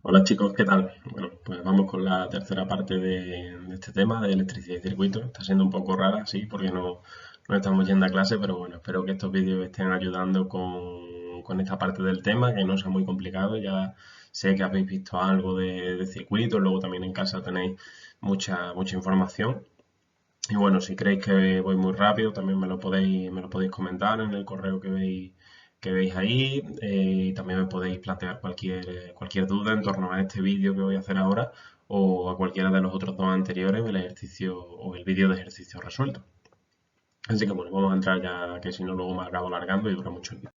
Hola chicos, ¿qué tal? Bueno, pues vamos con la tercera parte de este tema de electricidad y circuitos. Está siendo un poco rara, sí, porque no estamos yendo a clase, pero bueno, espero que estos vídeos estén ayudando con esta parte del tema, que no sea muy complicado. Ya sé que habéis visto algo de circuitos, luego también en casa tenéis mucha información. Y bueno, si creéis que voy muy rápido, también me lo podéis comentar en el correo que veis ahí. Y también me podéis plantear cualquier duda en torno a este vídeo que voy a hacer ahora o a cualquiera de los otros dos anteriores, el ejercicio o el vídeo de ejercicio resuelto. Así que bueno, vamos a entrar ya, que si no luego me acabo alargando y dura mucho el vídeo.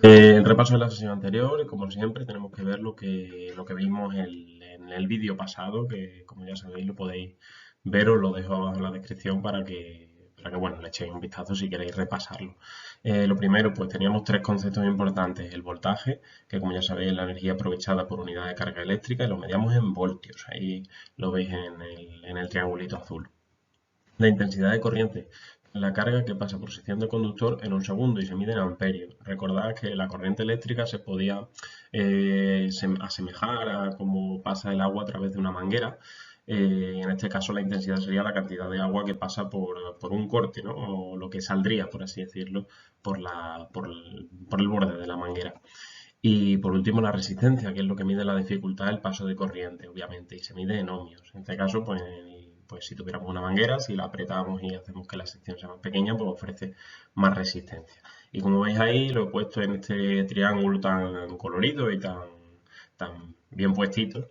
El repaso de la sesión anterior, y como siempre, tenemos que ver lo que vimos en el vídeo pasado, que como ya sabéis lo podéis ver, os lo dejo abajo en la descripción para que bueno, le echéis un vistazo si queréis repasarlo. Lo primero, pues teníamos tres conceptos importantes. El voltaje, que como ya sabéis es la energía aprovechada por unidad de carga eléctrica, y lo medíamos en voltios. Ahí lo veis en el triangulito azul. La intensidad de corriente, la carga que pasa por sección de conductor en un segundo y se mide en amperios. Recordad que la corriente eléctrica se podía asemejar a cómo pasa el agua a través de una manguera. En este caso la intensidad sería la cantidad de agua que pasa por un corte, ¿no? O lo que saldría, por así decirlo, por el borde de la manguera. Y por último, la resistencia, que es lo que mide la dificultad del paso de corriente, obviamente, y se mide en ohmios. En este caso, pues si tuviéramos una manguera, si la apretamos y hacemos que la sección sea más pequeña, pues ofrece más resistencia. Y como veis ahí, lo he puesto en este triángulo tan colorido y tan bien puestito,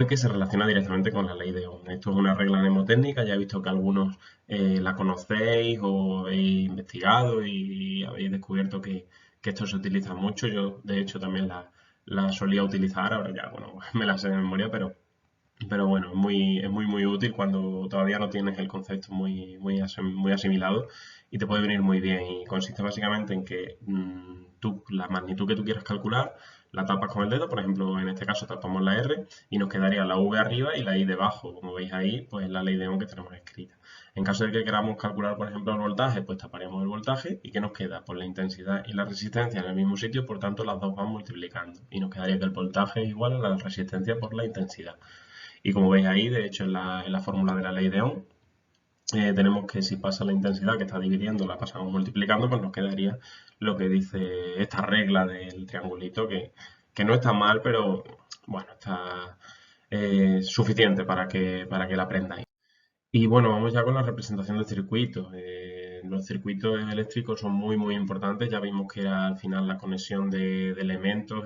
que se relaciona directamente con la ley de Ohm. Esto es una regla mnemotécnica, ya he visto que algunos la conocéis o habéis investigado y habéis descubierto que esto se utiliza mucho. Yo, de hecho, también la solía utilizar, ahora ya, bueno, me la sé de memoria, pero bueno, es muy útil cuando todavía no tienes el concepto muy asimilado y te puede venir muy bien. Y consiste básicamente en que tú, la magnitud que tú quieras calcular, la tapas con el dedo, por ejemplo, en este caso tapamos la R y nos quedaría la V arriba y la I debajo. Como veis ahí, pues la ley de Ohm que tenemos escrita. En caso de que queramos calcular, por ejemplo, el voltaje, pues taparíamos el voltaje y ¿qué nos queda? Pues la intensidad y la resistencia en el mismo sitio, por tanto las dos van multiplicando y nos quedaría que el voltaje es igual a la resistencia por la intensidad. Y como veis ahí, de hecho, en la fórmula de la ley de Ohm, tenemos que si pasa la intensidad que está dividiendo, la pasamos multiplicando, pues nos quedaría lo que dice esta regla del triangulito, que no está mal, pero bueno, está suficiente para que la aprendáis. Y bueno, vamos ya con la representación de circuitos. Los circuitos eléctricos son muy importantes. Ya vimos que era al final la conexión de elementos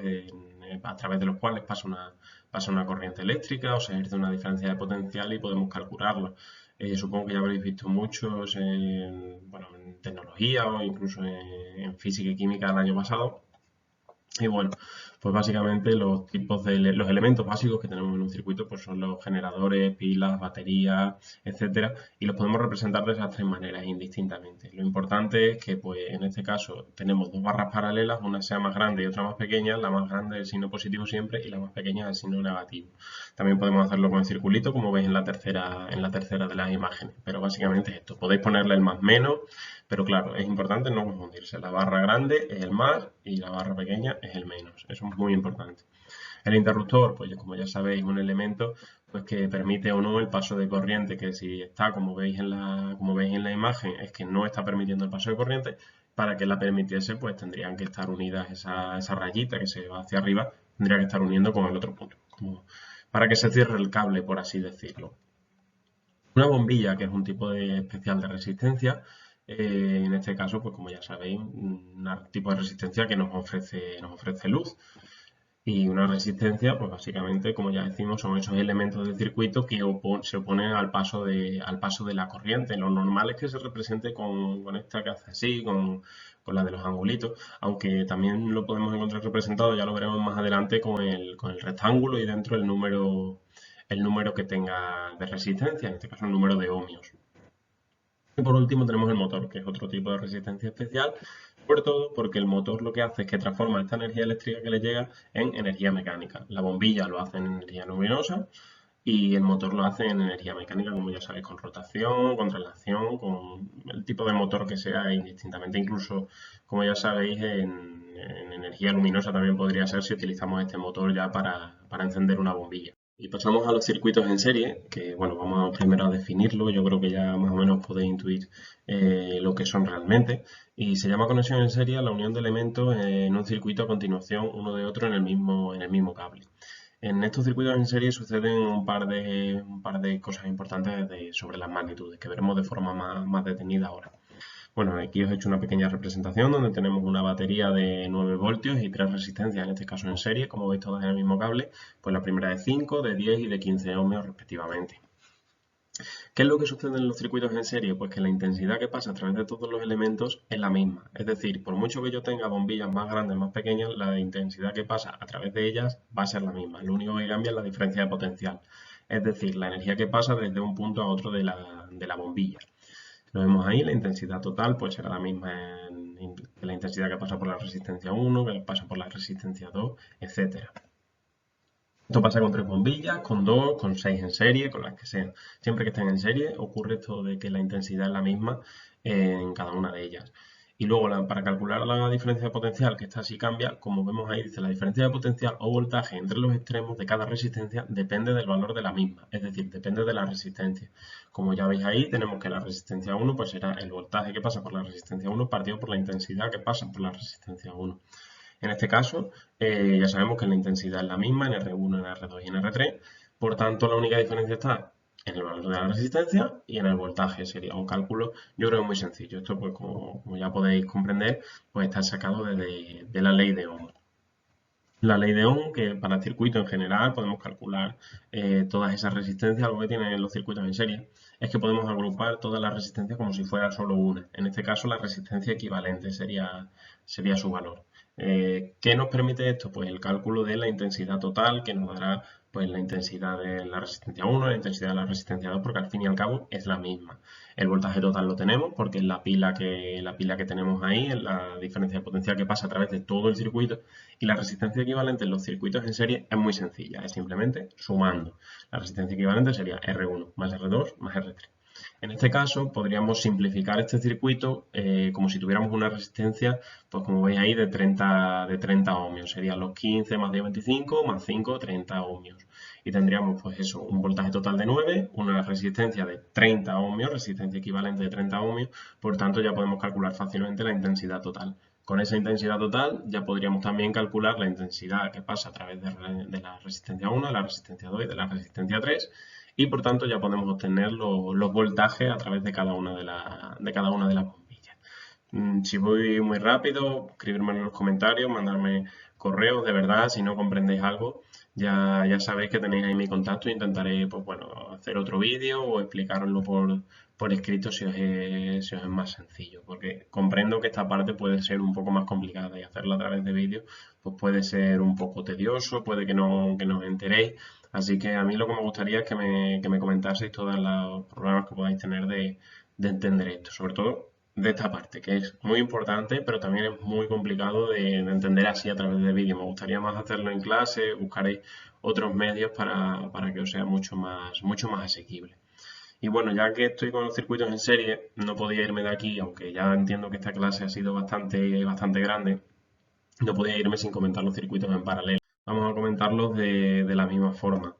a través de los cuales pasa una corriente eléctrica o se ejerce una diferencia de potencial y podemos calcularlo. Supongo que ya habréis visto muchos bueno, en tecnología o incluso en física y química del año pasado. Y bueno, pues básicamente los tipos de los elementos básicos que tenemos en un circuito pues son los generadores, pilas, baterías, etcétera, y los podemos representar de esas tres maneras indistintamente. Lo importante es que pues en este caso tenemos dos barras paralelas, una sea más grande y otra más pequeña, la más grande es el signo positivo siempre y la más pequeña es el signo negativo. También podemos hacerlo con el circulito, como veis en la tercera de las imágenes, pero básicamente es esto. Podéis ponerle el más menos, pero claro, es importante no confundirse. La barra grande es el más y la barra pequeña es el menos. Eso es muy importante. El interruptor, pues como ya sabéis, es un elemento pues, que permite o no el paso de corriente, que si está, como veis en la imagen, es que no está permitiendo el paso de corriente. Para que la permitiese, pues tendrían que estar unidas esa rayita que se va hacia arriba, tendría que estar uniendo con el otro punto, para que se cierre el cable, por así decirlo. Una bombilla, que es un tipo especial de resistencia, en este caso, pues como ya sabéis, un tipo de resistencia que nos ofrece luz. Y una resistencia, pues básicamente, como ya decimos, son esos elementos del circuito que se oponen al paso de la corriente. Lo normal es que se represente con esta que hace así, con la de los angulitos, aunque también lo podemos encontrar representado, ya lo veremos más adelante, con el rectángulo y dentro el número que tenga de resistencia, en este caso el número de ohmios. Y por último tenemos el motor, que es otro tipo de resistencia especial, sobre todo porque el motor lo que hace es que transforma esta energía eléctrica que le llega en energía mecánica. La bombilla lo hace en energía luminosa y el motor lo hace en energía mecánica, como ya sabéis, con rotación, con traslación, con el tipo de motor que sea indistintamente. Incluso, como ya sabéis, en energía luminosa también podría ser si utilizamos este motor ya para encender una bombilla. Y pasamos a los circuitos en serie, que bueno, vamos primero a definirlo, yo creo que ya más o menos podéis intuir lo que son realmente. Y se llama conexión en serie a la unión de elementos en un circuito a continuación uno de otro en el mismo cable. En estos circuitos en serie suceden un par de cosas importantes sobre las magnitudes, que veremos de forma más detenida ahora. Bueno, aquí os he hecho una pequeña representación donde tenemos una batería de 9 voltios y 3 resistencias, en este caso en serie, como veis todas en el mismo cable, pues la primera de 5, de 10 y de 15 ohmios respectivamente. ¿Qué es lo que sucede en los circuitos en serie? Pues que la intensidad que pasa a través de todos los elementos es la misma. Es decir, por mucho que yo tenga bombillas más grandes, más pequeñas, la intensidad que pasa a través de ellas va a ser la misma. Lo único que cambia es la diferencia de potencial. Es decir, la energía que pasa desde un punto a otro de la bombilla. Lo vemos ahí, la intensidad total pues será la misma que la intensidad que pasa por la resistencia 1, que pasa por la resistencia 2, etc. Esto pasa con 3 bombillas, con 2, con 6 en serie, con las que sean. Siempre que estén en serie ocurre esto de que la intensidad es la misma en cada una de ellas. Y luego para calcular la diferencia de potencial, que esta sí cambia, como vemos ahí, dice la diferencia de potencial o voltaje entre los extremos de cada resistencia depende del valor de la misma, es decir, depende de la resistencia. Como ya veis ahí, tenemos que la resistencia 1 pues será el voltaje que pasa por la resistencia 1 partido por la intensidad que pasa por la resistencia 1. En este caso, ya sabemos que la intensidad es la misma en R1, en R2 y en R3, por tanto la única diferencia está en el valor de la resistencia y en el voltaje. Sería un cálculo, yo creo, muy sencillo. Esto, pues como ya podéis comprender, pues está sacado de la ley de Ohm. La ley de Ohm, que para el circuito en general podemos calcular todas esas resistencias. Algo que tienen los circuitos en serie es que podemos agrupar todas las resistencias como si fuera solo una. En este caso, la resistencia equivalente sería su valor. ¿Qué nos permite esto? Pues el cálculo de la intensidad total, que nos dará pues la intensidad de la resistencia 1, la intensidad de la resistencia 2, porque al fin y al cabo es la misma. El voltaje total lo tenemos porque es la pila que tenemos ahí, es la diferencia de potencial que pasa a través de todo el circuito, y la resistencia equivalente en los circuitos en serie es muy sencilla, es simplemente sumando. La resistencia equivalente sería R1 más R2 más R3. En este caso podríamos simplificar este circuito como si tuviéramos una resistencia, pues como veis ahí, de 30 ohmios. Serían los 15 más 10, 25 más 5, 30 ohmios. Y tendríamos pues eso, un voltaje total de 9, una resistencia de 30 ohmios, resistencia equivalente de 30 ohmios. Por tanto ya podemos calcular fácilmente la intensidad total. Con esa intensidad total ya podríamos también calcular la intensidad que pasa a través de la resistencia 1, de la resistencia 2 y de la resistencia 3. Y por tanto ya podemos obtener los voltajes a través de cada una de las bombillas. Si voy muy rápido, escribirme en los comentarios, mandarme correos, de verdad, si no comprendéis algo, ya sabéis que tenéis ahí mi contacto e intentaré pues, bueno, hacer otro vídeo o explicaroslo por escrito si os es más sencillo, porque comprendo que esta parte puede ser un poco más complicada y hacerla a través de vídeos pues puede ser un poco tedioso, puede que no os enteréis. Así que a mí lo que me gustaría es que me comentaseis todos los problemas que podáis tener de entender esto, sobre todo de esta parte, que es muy importante, pero también es muy complicado de entender así a través de vídeos. Me gustaría más hacerlo en clase, buscaré otros medios para que os sea mucho más asequible. Y bueno, ya que estoy con los circuitos en serie, no podía irme de aquí, aunque ya entiendo que esta clase ha sido bastante grande, no podía irme sin comentar los circuitos en paralelo. Vamos a comentarlos de la misma forma.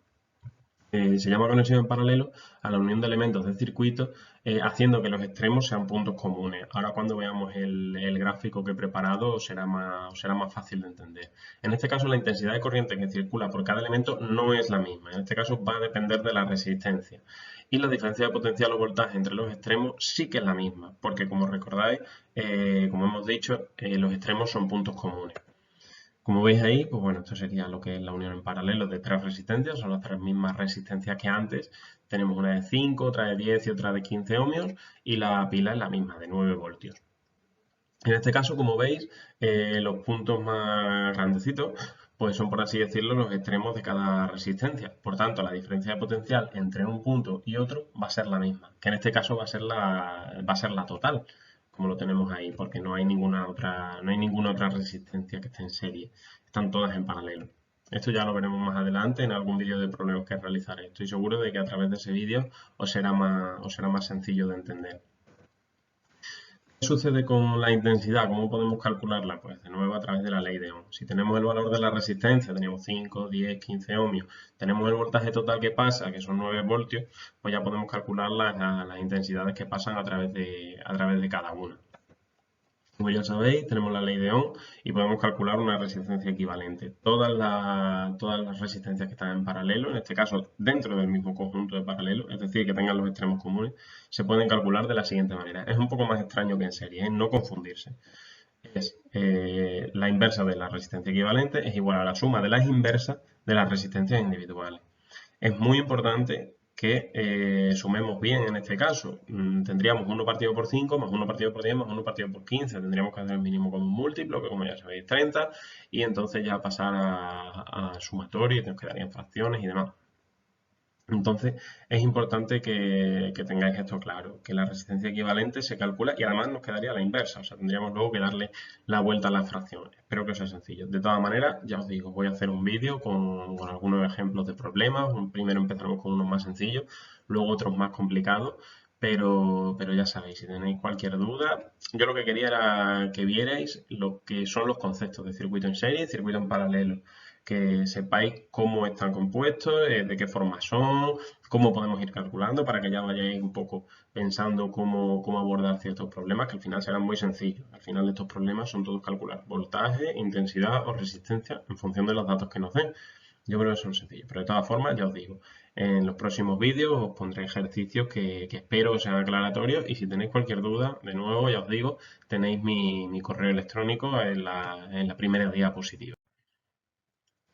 Se llama conexión en paralelo a la unión de elementos del circuito, haciendo que los extremos sean puntos comunes. Ahora cuando veamos el gráfico que he preparado os será más fácil de entender. En este caso la intensidad de corriente que circula por cada elemento no es la misma. En este caso va a depender de la resistencia. Y la diferencia de potencial o voltaje entre los extremos sí que es la misma, porque como recordáis, como hemos dicho, los extremos son puntos comunes. Como veis ahí, pues bueno, esto sería lo que es la unión en paralelo de 3 resistencias, son las 3 mismas resistencias que antes. Tenemos una de 5, otra de 10 y otra de 15 ohmios y la pila es la misma, de 9 voltios. En este caso, como veis, los puntos más grandecitos pues son, por así decirlo, los extremos de cada resistencia. Por tanto, la diferencia de potencial entre un punto y otro va a ser la misma, que en este caso va a ser la total, como lo tenemos ahí, porque no hay ninguna otra resistencia que esté en serie. Están todas en paralelo. Esto ya lo veremos más adelante en algún vídeo de problemas que realizaré. Estoy seguro de que a través de ese vídeo os será más sencillo de entender. ¿Qué sucede con la intensidad? ¿Cómo podemos calcularla? Pues de nuevo a través de la ley de Ohm. Si tenemos el valor de la resistencia, tenemos 5, 10, 15 ohmios, tenemos el voltaje total que pasa, que son 9 voltios, pues ya podemos calcular las intensidades que pasan a través de cada una. Como ya sabéis, tenemos la ley de Ohm y podemos calcular una resistencia equivalente. Todas las resistencias que están en paralelo, en este caso dentro del mismo conjunto de paralelo, es decir, que tengan los extremos comunes, se pueden calcular de la siguiente manera. Es un poco más extraño que en serie, ¿eh? No confundirse. La inversa de la resistencia equivalente es igual a la suma de las inversas de las resistencias individuales. Es muy importante que sumemos bien en este caso. Tendríamos 1 partido por 5 más 1 partido por 10 más 1 partido por 15. Tendríamos que hacer el mínimo común múltiplo, que como ya sabéis 30, y entonces ya pasar a sumatorio y nos quedarían fracciones y demás. Entonces es importante que tengáis esto claro, que la resistencia equivalente se calcula y además nos quedaría la inversa, o sea, tendríamos luego que darle la vuelta a las fracciones. Espero que os sea sencillo. De todas maneras, ya os digo, voy a hacer un vídeo con algunos ejemplos de problemas. Primero empezaremos con unos más sencillos, luego otros más complicados, pero ya sabéis, si tenéis cualquier duda, yo lo que quería era que vierais lo que son los conceptos de circuito en serie y circuito en paralelo, que sepáis cómo están compuestos, de qué forma son, cómo podemos ir calculando para que ya vayáis un poco pensando cómo abordar ciertos problemas, que al final serán muy sencillos. Al final de estos problemas son todos calcular voltaje, intensidad o resistencia en función de los datos que nos den. Yo creo que son sencillos, pero de todas formas, ya os digo, en los próximos vídeos os pondré ejercicios que espero sean aclaratorios y si tenéis cualquier duda, de nuevo, ya os digo, tenéis mi correo electrónico en la primera diapositiva.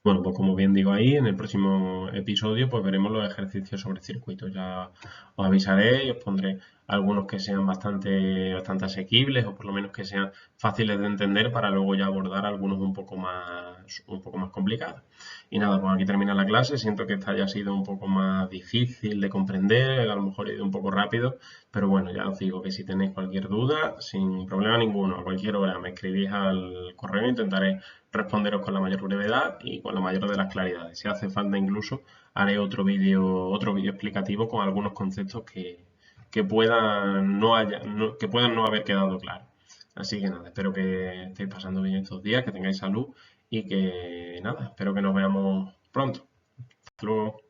Bueno, pues como bien digo ahí, en el próximo episodio pues veremos los ejercicios sobre circuitos. Ya os avisaré y os pondré algunos que sean bastante asequibles o por lo menos que sean fáciles de entender para luego ya abordar algunos un poco más complicados. Y nada, pues aquí termina la clase. Siento que esta haya sido un poco más difícil de comprender, a lo mejor he ido un poco rápido, pero bueno, ya os digo que si tenéis cualquier duda, sin problema ninguno, a cualquier hora me escribís al correo e intentaré responderos con la mayor brevedad y con la mayor de las claridades. Si hace falta incluso haré otro vídeo explicativo con algunos conceptos que que puedan no haber quedado claros. Así que nada, espero que estéis pasando bien estos días, que tengáis salud y que nada, espero que nos veamos pronto. Hasta luego.